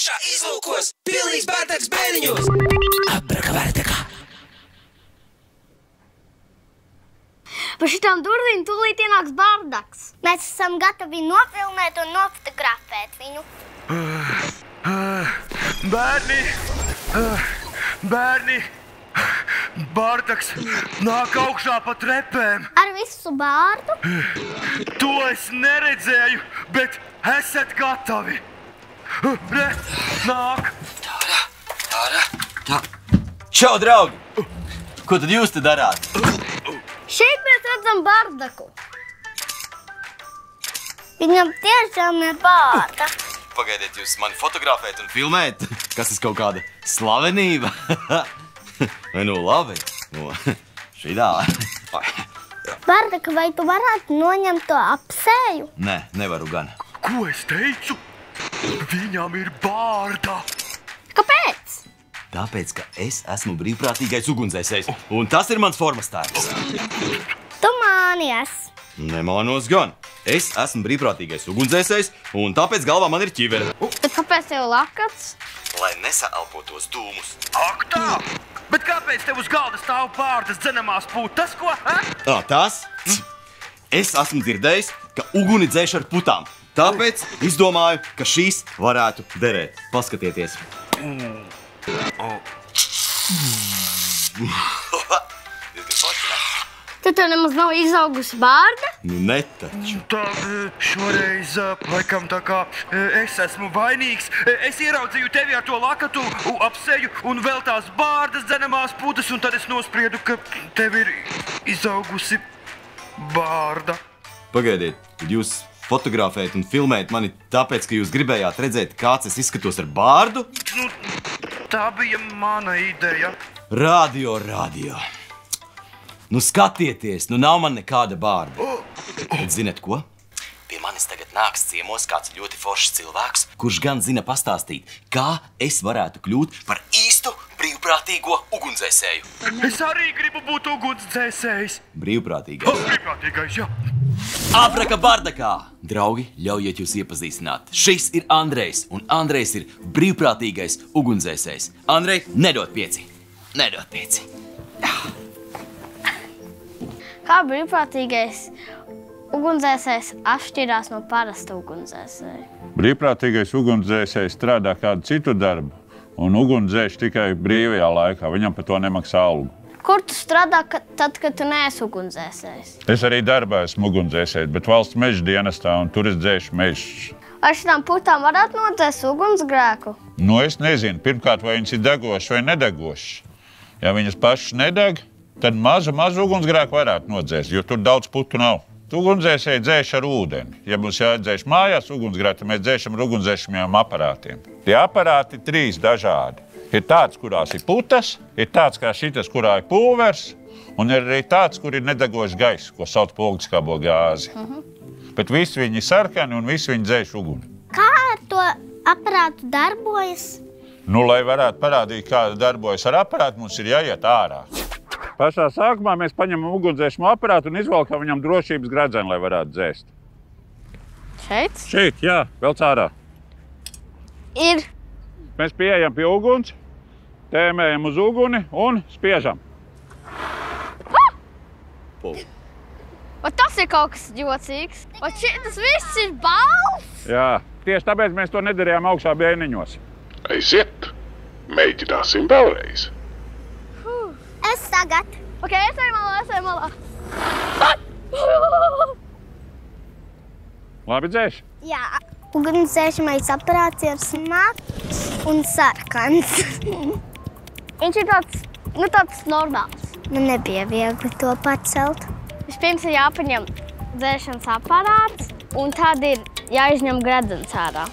Augšā izlūkos, pilnīgs bērtaks bēniņos. Abrakavērtekā. Pa šitām durvīm tūlīt ienāks bārdaks. Mēs esam gatavi nofilmēt un nofotografēt viņu. Bērni! Bārdaks nāk augšā pa trepēm. Ar visu bārdu? To es neredzēju, bet esat gatavi. Re, nāk! Tā. Čau, draugi! Ko tad jūs te darāt? Šeit mēs redzam bārdaku. Viņam tiešām ir bārda. Pagaidiet, jūs mani fotografēt un filmēt? Kas tas kaut kāda slavenība? Vai nu labi? Šitā. Bārdaka, vai tu varētu noņemt to apsēju? Nē, nevaru gan. Ko es teicu? Viņam ir bārda. Kāpēc? Tāpēc, ka es esmu brīvprātīgais ugunsdzēsējs, un tas ir mans formas tēvs. Tu mānies. Nemānos gan. Es esmu brīvprātīgais ugunsdzēsējs, un tāpēc galvā man ir ķivere. Tad kāpēc tev lakats? Lai nesaelpotos dūmus. Ak tā! Bet kāpēc tev uz galda stāv bārdas dzenamās putas, ko? Tas? Es esmu dzirdējis, ka uguni dzēš ar putām. Tāpēc izdomāju, ka šīs varētu derēt. Paskatieties. Tad tev nemaz nav izaugusi bārda? Nu netaču. Tā šoreiz, laikam tā kā es esmu vainīgs. Es ieraudzīju tevi ar to lakatu, apseju un vēl tās bārdas dzenamās putas, un tad es nospriedu, ka tev ir izaugusi bārda. Pagaidiet, tad jūs fotografējat un filmējat mani tāpēc, ka jūs gribējāt redzēt, kāds es izskatos ar bārdu? Nu, tā bija mana ideja. Radio. Nu skatieties, nu nav man nekāda bārda. Bet zinat ko? Pie manis tagad nāks ciemos kāds ļoti foršs cilvēks, kurš gan zina pastāstīt, kā es varētu kļūt par īstu brīvprātīgo ugunsdzēsēju. Es arī gribu būt ugunsdzēsējs. Brīvprātīgais. Brīvprātīgais, jā. Abrakabardakā! Draugi, ļaujiet jūs iepazīstināt. Šis ir Andrejs, un Andrejs ir brīvprātīgais ugunsdzēsējs. Andrej, nedod 5. Nedod 5. Kā brīvprātīgais ugunsdzēsējs atšķirās no parasta ugunsdzēsēja? Brīvprātīgais ugunsdzēsējs strādā kādu citu darbu, un ugunsdzēš tikai brīvajā laikā. Viņam par to nemaksā algu. Kur tu strādā tad, kad tu neesi ugunsdzēsējs? Es arī darbā esmu ugunsdzēsējs, bet valsts meža dienestā, un tur es dzēšu mežus. Vai šitām putām varētu nodzēst ugunsgrēku? Nu, es nezinu. Pirmkārt, vai viņas ir degošas vai nedegošas. Ja viņas pašas nedeg, tad mazu ugunsgrēku varētu nodzēst, jo tur daudz putu nav. Ugunsdzēsēji dzēš ar ūdeni. Ja mums jādzēš mājās ugunsgrēku, tad mēs dzēšam ar ugunsdzēšamiem aparātiem. Tie aparāti ir 3 dažādi. Ir tāds, kurās ir putas, ir tāds kā šitas, kurā ir pulvers, un ir arī tāds, kur ir nedegošs gaiss, ko sauc par ogleskābo gāzi. Bet visi viņi ir sarkani un visi viņi dzēš uguni. Kā ar to aparātu darbojas? Nu, lai varētu parādīt, kā darbojas ar aparātu, mums ir jāiet ārā. Pašā sākumā mēs paņemam ugunsdzēšamo aparātu un izvalkam viņam drošības gredzenu, lai varētu dzēst. Šeit? Šeit, jā, velc ārā. Ir. Mēs pieejam pie uguns, tēmējam uz uguni un spiežam. Vai tas ir kaut kas jocīgs? Vai šitas viss ir balss? Jā, tieši tāpēc mēs to nedarījām augšā bēniņos. Aiziet, mēģināsim vēlreiz. Es tagad. Ok, es eju malā. Labi dzēš? Jā. Ugunsdzēšamais aparāts ir smags un sarkans. Viņš ir tāds normāls. Man nebija viegli to pacelt. Vispirms ir jāpaņem dzēšanas aparāts, un tad ir jāizņem gredzens ārā.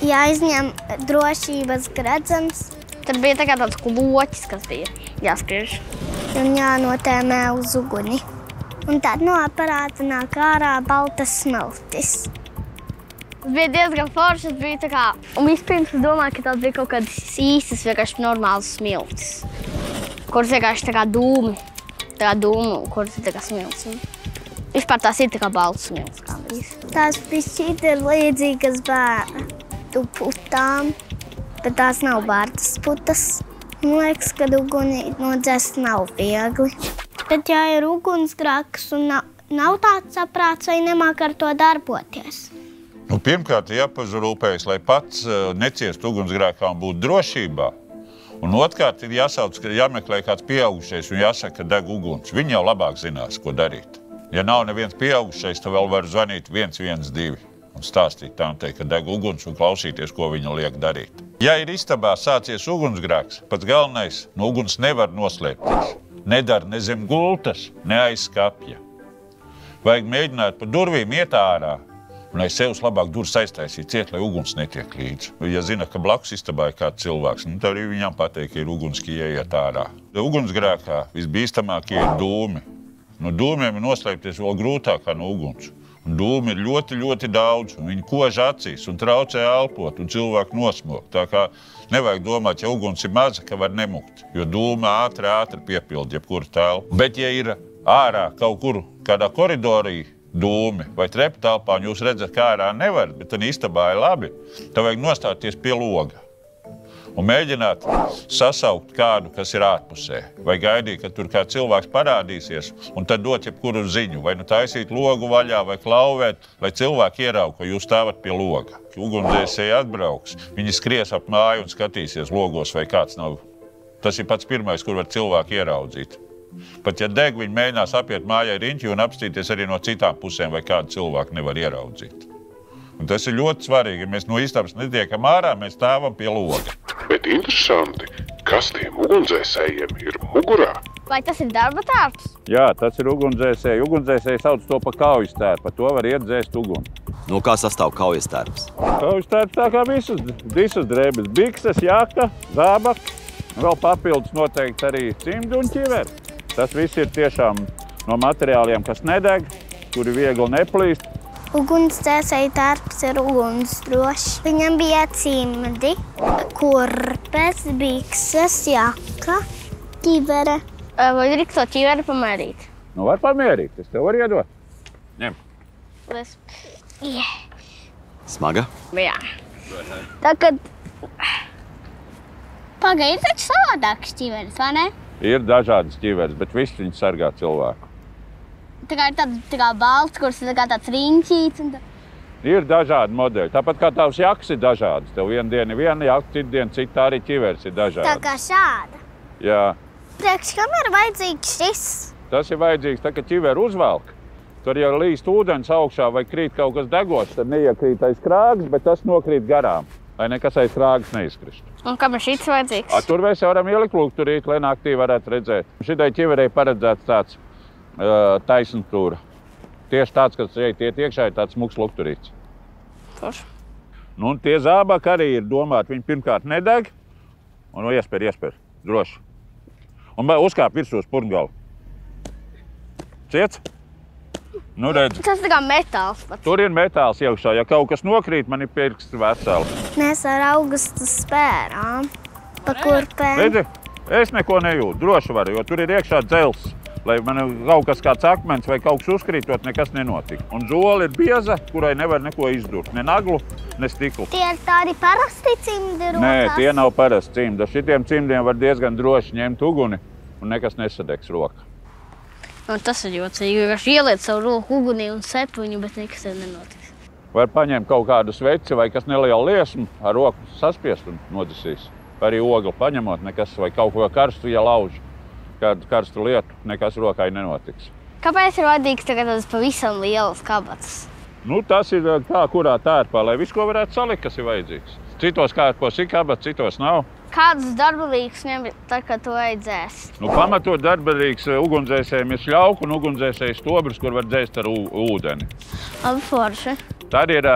Jāizņem drošības gredzens. Tad bija tāds kloķis, kas bija jāskriež. Un jānotēmē uz uguni. Un tad no aparāta nāk ārā baltas smeltis. Tas bija diezgan forši, tas bija tā kā... Un vispirms es domāju, ka tās bija kaut kādas īstas, vienkārši normālas smiltis. Kuras vienkārši tā kā dūmi. Tā kā dūmi, kuras ir tā kā smiltis. Vispār tās ir tā kā baltas smiltis. Tās bišķīt ir līdzīgas bērnu putām, bet tās nav bārdas putas. Man liekas, ka uguni nodzēst nav viegli. Bet ja ir ugunsgrēks un nav tāds saprāts vai nemāk ar to darboties? Nu, pirmkārt, jāpazrūpējas, lai pats neciest ugunsgrēkā un būtu drošībā. Un otrkārt, ir jāmeklē kāds pieaugušais un jāsaka, ka deg uguns. Viņi jau labāk zinās, ko darīt. Ja nav neviens pieaugušais, tad vēl var zvanīt 112 un stāstīt tā un teikt, ka deg uguns un klausīties, ko viņa liek darīt. Ja ir istabā sācies ugunsgrēks, pats galvenais, no uguns nevar noslēpties. Nedara ne zem gultas, ne aiz skapja. Vajag mēģināt pa durvīm iet ārā un aiz sevis labāk durvis aiztaisīt ciet, lai uguns netiek līdzi. Ja zina, ka blakus istabā ir kāds cilvēks, tad arī viņam pateikt, ka ir ugunski ieiet ārā. Ugunsgrēkā visbīstamākie ir dūmi. No dūmiem ir noslēpties vēl grūtāk kā no uguns. Un dūmi ir ļoti, ļoti daudz, un viņi kož acīs un traucē elpot, un cilvēku nosmog. Tā kā nevajag domāt, ja uguns ir maza, ka var nemukt, jo dūma ātri piepilda jebkuru telpu. Bet ja ir ārā kaut kur kādā koridorī dūmi vai trepu telpā, un jūs redzat, ka ārā nevar, bet tad istabā ir labi, tad vajag nostāties pie loga un mēģināt sasaukt kādu, kas ir ārpusē, vai gaidīt, ka tur kāds cilvēks parādīsies, un tad dot jebkuru ziņu, vai nu taisīt logu vaļā, vai klauvēt, lai cilvēki ierauga, ka jūs stāvat pie loga. Ugunsdzēsēji atbrauks, viņi skries ap māju un skatīsies logos, vai kāds nav. Tas ir pats pirmais, kur var cilvēku ieraudzīt. Pat ja deg, viņi mēģinās apiet mājai riņķi un apstīties arī no citām pusēm, vai kādu cilvēku nevar ieraudzīt. Un tas ir ļoti svarīgi, ja mēs no istabas netiekam ārā, mēs stāvam pie loga. Bet interesanti, kas tiem ugunsdzēsējiem ir mugurā? Vai tas ir darba tērps? Jā, tas ir ugunsdzēsēji. Ugunsdzēsēji sauc to pa kaujas tērpu, to var iet dzēst uguni. No kā sastāv kaujas tērps? Kaujas tērps tā kā visas drēbes. Bikses, jaka, zābaks, vēl papildus noteikti arī cimdi un ķiveri. Tas viss ir tiešām no materiāliem, kas nedeg, kuri viegli neplīst. Ugunsdzēsēju tērps ir ugunsdrošs. Viņam bija cimdi, kurpes, bikses, jaka, ķivere. Vai drīkst to ķiveri pamērīt? Nu, var pamērīt, es tev varu iedot. Ņem. Smaga? Jā. Tagad... Pagaid, taču savādākas ķiveres, vai ne? Ir dažādas ķiveres, bet viss viņas sargā cilvēku. Tā kā ir tāds balts, kurš ir tāds riņķīts. Ir dažādi modeļi. Tāpat kā tavs jakas ir dažādas. Tev vienu dienu ir viena jaka, citu dienu cita arī ķiveres ir dažādas. Tā kā šāda? Jā. Priekš, kam ir vajadzīgs šis? Tas ir vajadzīgs, tā kā ķiveri uzvelk. Tur, ja līst ūdens augšā vai krīt kaut kas degots, tad neiekrīt aiz krāgas, bet tas nokrīt garām, lai nekas aiz krāgas neizkristu. Un kam ir šis vajadzīgs? Tur mēs varam ielikt lukturīt, lai naktī varētu redzēt. Šitai ķiverei paredzēts tāds taisnstūra. Tieši tāds, kas šeit iet iekšā, ir tāds smuks lukturīts. Forši. Nu, un tie zābaki arī ir domāti. Viņi pirmkārt nedeg, un iespēr, droši. Un uzkāp virsū uz purgalu. Ciets? Nu, redz. Tas tā kā metāls pats. Tur ir metāls iekšā. Ja kaut kas nokrīt, man ir pirksti veseli. Mēs ar augustu spērām pa kurpēm. Redzi, es neko nejūtu. Droši varu, jo tur ir iekšā dzels. Lai man kaut kas kāds akmens vai kaut kas uzkrītot, nekas nenotika. Un zola ir bieza, kurai nevar neko izdurt. Ne naglu, ne stiklu. Tie ir tādi parasti cimdi rokās? Nē, tie nav parasti cimdi. Ar šitiem cimdiem var diezgan droši ņemt uguni un nekas nesadegs roka. Un tas ir jocīgi, jo vienkārši ieliet savu roku ugunī un sep viņu, bet nekas nenotiks. Var paņemt kaut kādu sveci vai kas nelielu liesmu, ar roku saspiest un nodzisīs. Arī ogli paņemot nekas vai kaut ko karstu, ja lauž. Kādu karstu lietu, nekas rokai nenotiks. Kāpēc ir vajadzīgs tagad tas pavisam lielas kabatas? Nu, tas ir kā kurā tērpā, lai visu, ko varētu salikt, kas ir vajadzīgs. Citos kārpos ir kabats, citos nav. Kādus darbalīgus ņem tad, kad to dzēst? Nu, pamatot darbalīgs ugunsdzēsējiem ir šļauku un ugunsdzēsēju stobrs, kur var dzēst ar ūdeni. Labi, forši. Tad ir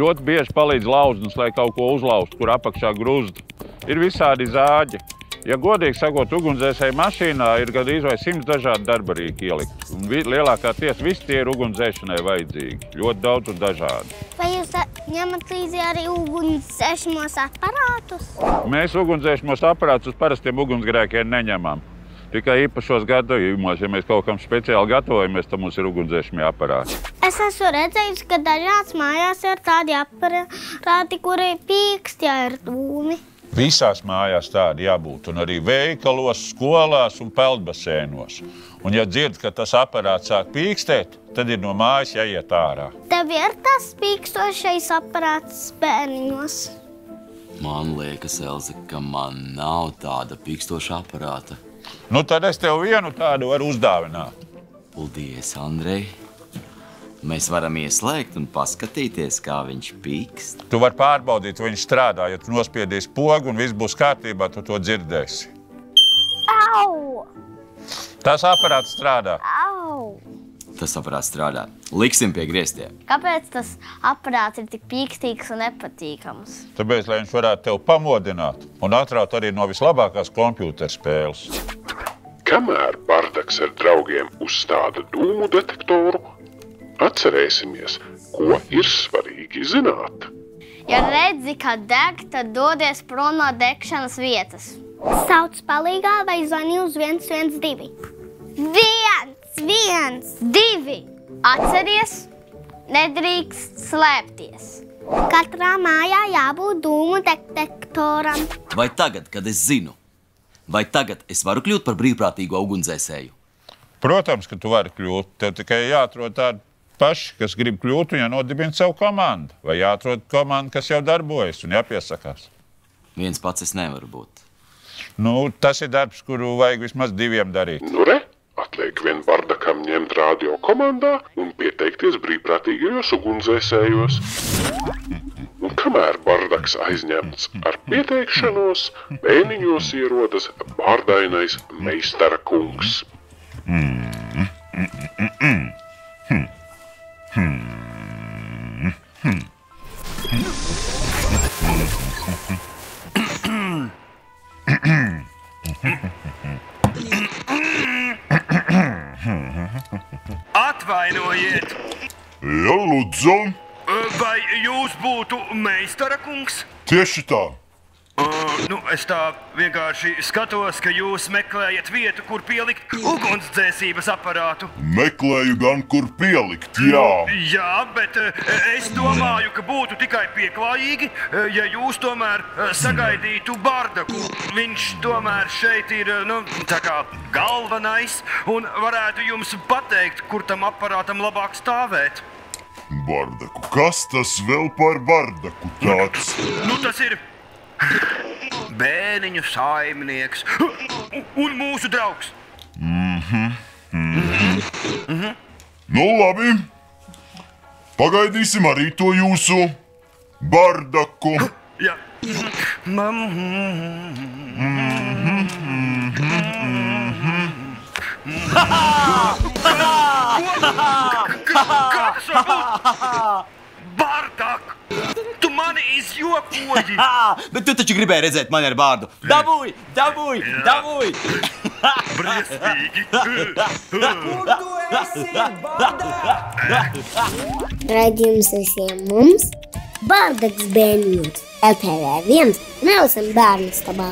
ļoti bieži palīdz lauzdens, lai kaut ko uzlaust, kur apakšā gruzd. Ir visādi zāģi. Ja godīgi sakot, ugunsdzēsēju mašīnā ir gandrīz vai 100 dažādi darbarīki ielikt. Un lielākā tiesa, visi tie ir ugunsdzēšanai vajadzīgi. Ļoti daudz un dažādi. Vai jūs ņemat līdzi arī ugunsdzēšamos aparātus? Mēs ugunsdzēšamos aparātus uz parastiem ugunsgrēkiem neņemam. Tikai īpašos gadījumos, ja mēs kaut kam speciāli gatavojamies, tad mums ir ugunsdzēšamie aparāti. Es esmu redzējusi, ka dažādas mājās ir tādi aparāti, kuri pīkst, ja ir dūmi. Visās mājās tādi jābūt, un arī veikalos, skolās un peldbasēnos. Un ja dzird, ka tas aparāts sāk pīkstēt, tad ir no mājas jāiet ārā. Tev ir tas pīkstošais aparāts bērniņos? Man liekas, Elze, ka man nav tāda pīkstoša aparāta. Nu, tad es tev vienu tādu varu uzdāvināt. Paldies, Andrej. Mēs varam ieslēgt un paskatīties, kā viņš pīkst. Tu vari pārbaudīt, vai viņš strādā. Ja tu nospiedīsi pogu un viss būs kārtībā, tu to dzirdēsi. Au! Tas aparāts strādā. Au! Tas aparāts strādā. Liksim pie griestiem. Kāpēc tas aparāts ir tik pīkstīgs un nepatīkams? Tāpēc, lai viņš varētu tev pamodināt un atraut arī no vislabākās kompjuterspēles. Kamēr Bardaks ar draugiem uzstāda dūmu detektoru, atcerēsimies, ko ir svarīgi zināt. Ja redzi, ka deg, tad dodies prom no degšanas vietas. Sauc palīgā vai zvani uz 112. 112! Atceries, nedrīkst slēpties. Katrā mājā jābūt dūmu detektoram. Vai tagad, kad es zinu, vai tagad es varu kļūt par brīvprātīgo ugunsdzēsēju? Protams, ka tu vari kļūt. Tev tikai jāatrod tādi paši, kas grib kļūt un jānodibina savu komandu. Vai jāatrod komanda, kas jau darbojas un jāpiesakās. Viens pats es nevaru būt. Nu, tas ir darbs, kuru vajag vismaz 2 darīt. Nu re, atliek vien Bardakam ņemt radio komandā un pieteikties brīvprātīgajos ugunsdzēsējos. Un kamēr Bardaks aizņemts ar pieteikšanos, bēniņos ierodas bārdainais meistara kungs. Atvainojiet! Jā, lūdzu. Vai jūs būtu meistara kungs? Tieši tā. Es tā vienkārši skatos, ka jūs meklējat vietu, kur pielikt ugunsdzēsības aparātu. Meklēju gan, kur pielikt, jā. Jā, bet es domāju, ka būtu tikai pieklājīgi, ja jūs tomēr sagaidītu Bardaku. Viņš tomēr šeit ir, tā kā galvenais un varētu jums pateikt, kur tam aparātam labāk stāvēt. Bardaku. Kas tas vēl par Bardaku tāds? Tas ir bēniņu saimnieks un mūsu draugs. Nu, labi. Pagaidīsim arī to jūsu Bardaku. Jā. Kā tas var būt? Bardak! Tu mani izjokoji! Bet tu taču gribēji redzēt mani ar vārdu. Dabūj! Dabūj! Dabūj! Briesmīgi! Kur tu esi, Bardak? Raidījums visiem mums. Bardaks bērniņos. LTV1 Nelson bērnu stabā.